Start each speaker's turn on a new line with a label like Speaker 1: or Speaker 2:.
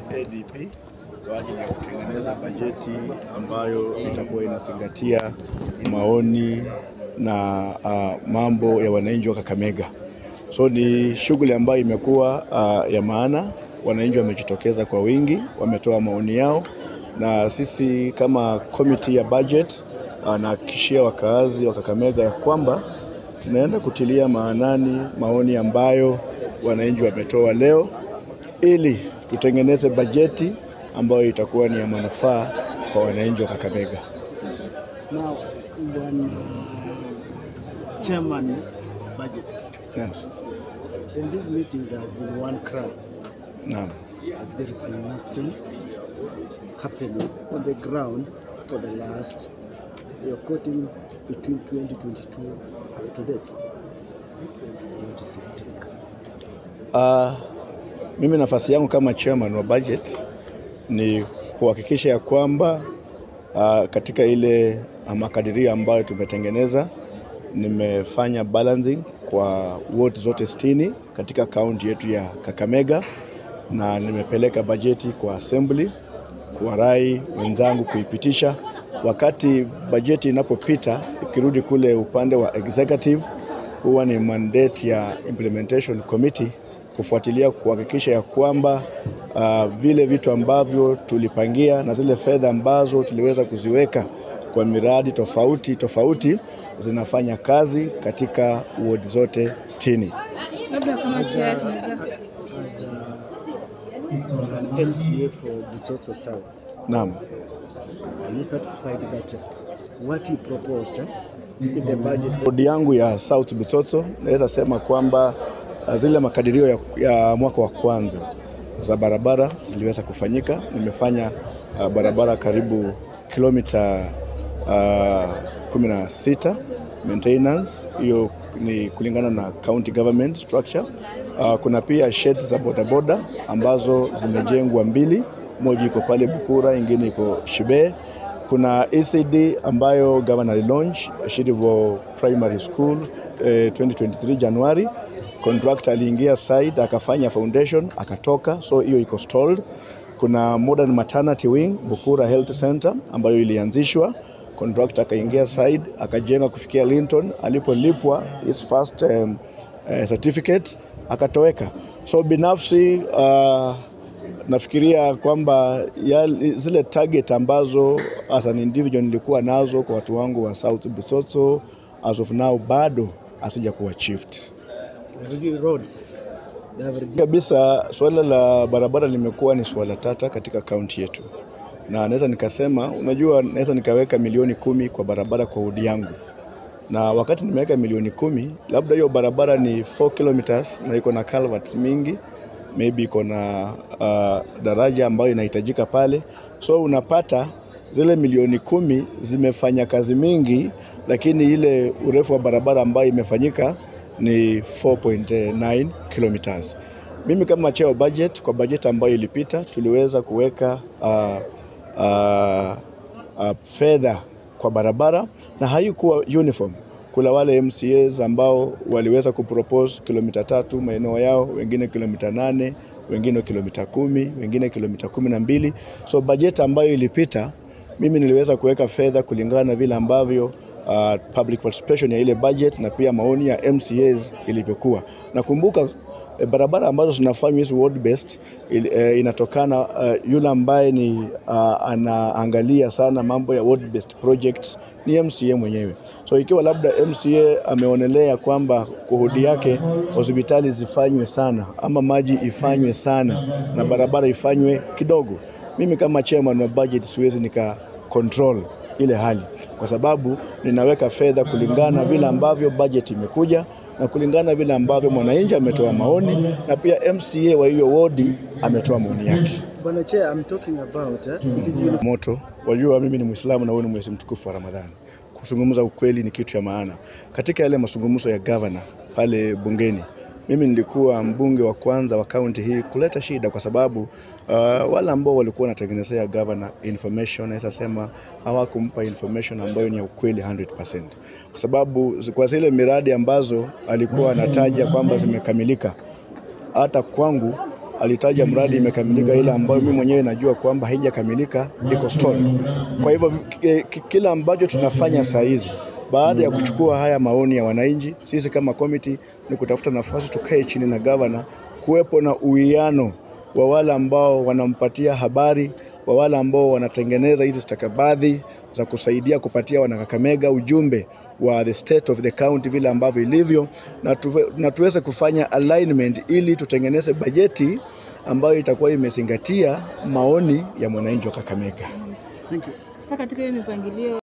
Speaker 1: ADP kwa ajili ya kutengeneza bajeti ambayo itakuwa inazingatia maoni na mambo ya wananchi wa Kakamega. So ni shughuli ambayo imekuwa ya maana. Wananchi wamejitokeza kwa wingi, wametoa maoni yao, na sisi kama committee ya budget nahakikishia wakaazi wa Kakamega ya kwamba tunaenda kutilia maanani maoni ambayo wananchi wametoa leo, ili tutengeneze bajeti ambayo itakuwa ni ya manufaa kwa wananchi wa Kakamega.
Speaker 2: Now, when chairman budget.
Speaker 1: Yes.
Speaker 2: In this meeting there has been one cry.
Speaker 1: Naam.
Speaker 2: There is nothing happening on the ground for the last, we are quoting between 2022 to date. What is your take?
Speaker 1: Mimi nafasi yangu kama chairman wa budget ni kuhakikisha ya kwamba katika ile makadirio ambayo tumetengeneza, nimefanya balancing kwa ward zote 60 katika kaunti yetu ya Kakamega, na nimepeleka bajeti kwa assembly kwa rai wenzangu kuipitisha. Wakati bajeti inapopita ikirudi kule upande wa executive, huwa ni mandate ya implementation committee kufuatilia kuhakikisha ya kwamba vile vitu ambavyo tulipangia na zile fedha ambazo tuliweza kuziweka kwa miradi tofauti zinafanya kazi katika ward zote 60.
Speaker 3: Labda kama chair tunaweza
Speaker 2: MCA for Butsotso South.
Speaker 1: Naam.
Speaker 2: Are you satisfied that what you proposed in the budget?
Speaker 1: Ward yangu ya South Butsotso naweza sema kwamba zile makadirio ya mwaka wa kwanza za barabara ziliweza kufanyika. Nimefanya barabara karibu kilomita 16 maintenance, hiyo ni kulingana na county government structure. Kuna pia sheds za bodaboda ambazo zimejengwa 2, moja iko pale Bukura, ingine iko Shibe. Kuna ECD ambayo governor launch Shirivo Primary School 2023 January. Contractor aliingia site akafanya foundation akatoka, so hiyo iko stalled. Kuna modern maternity wing Bukura Health Center ambayo ilianzishwa, contractor akaingia site akajenga kufikia Linton, alipolipwa his first certificate akatoweka. So binafsi nafikiria kwamba zile target ambazo as an individual nilikuwa nazo kwa watu wangu wa South Butsotso as of now bado asijakuwa achieved.
Speaker 2: Roads
Speaker 1: Kabisa, swala la barabara limekuwa ni swala tata katika kaunti yetu, na naweza nikasema, unajua, naweza nikaweka milioni 10 kwa barabara kwa wodi yangu, na wakati nimeweka milioni 10, labda hiyo barabara ni 4 kilometers na iko na culverts mingi, maybe iko na daraja ambayo inahitajika pale, so unapata zile milioni 10 zimefanya kazi mingi, lakini ile urefu wa barabara ambayo imefanyika ni 4.9 kilometers. Mimi kama chair budget, kwa budget ambayo ilipita tuliweza kuweka fedha kwa barabara, na haikuwa uniform. Kuna wale MCAs ambao waliweza kupropose kilomita 3 maeneo yao, wengine kilomita 8, wengine kilomita 10, wengine kilomita 12. So budget ambayo ilipita, mimi niliweza kuweka fedha kulingana na vile ambavyo public participation ya ile budget na pia maoni ya MCAs ilivyokuwa. Nakumbuka barabara ambazo zinafanywa hizo ward based inatokana yule ambaye ni anaangalia sana mambo ya ward based projects ni MCA mwenyewe. So ikiwa labda MCA ameonelea kwamba kuhudi yake hospitali zifanywe sana ama maji ifanywe sana na barabara ifanywe kidogo, mimi kama chairman wa budget siwezi nika control ile hali, kwa sababu ninaweka fedha kulingana vile ambavyo budget imekuja na kulingana vile ambavyo mwananchi ametoa maoni na pia MCA wa hiyo wodi ametoa maoni yake.
Speaker 2: Bwana Chair, I'm talking about it is
Speaker 1: moto. Wajua mimi ni Muislamu na wewe ni mwezi mtukufu wa Ramadhani. Kuzungumza ukweli ni kitu cha maana. Katika yale mazungumzo ya governor pale bungeni, mimi nilikuwa mbunge wa kwanza wa kaunti hii kuleta shida, kwa sababu wale ambao walikuwa wanatengenezea governor information, naweza sema hawakumpa information ambayo ni ya ukweli 100%. Kwa sababu kwa zile miradi ambazo alikuwa anataja kwamba zimekamilika, hata kwangu alitaja mradi imekamilika, ile ambayo mimi mwenyewe najua kwamba haijakamilika, iko stall. Kwa hivyo kila ambacho tunafanya saa hizi baada ya kuchukua haya maoni ya wananchi, sisi kama committee ni kutafuta nafasi tukae chini na governor, kuwepo na uwiano wa wale ambao wanampatia habari, wa wale ambao wanatengeneza hizi stakabadhi za kusaidia kupatia Wanakakamega ujumbe wa the state of the county vile ambavyo ilivyo, na tuweze kufanya alignment ili tutengeneze bajeti ambayo itakuwa imezingatia maoni ya mwananchi wa Kakamega.
Speaker 2: Thank you.
Speaker 3: Sasa katika hiyo mipangilio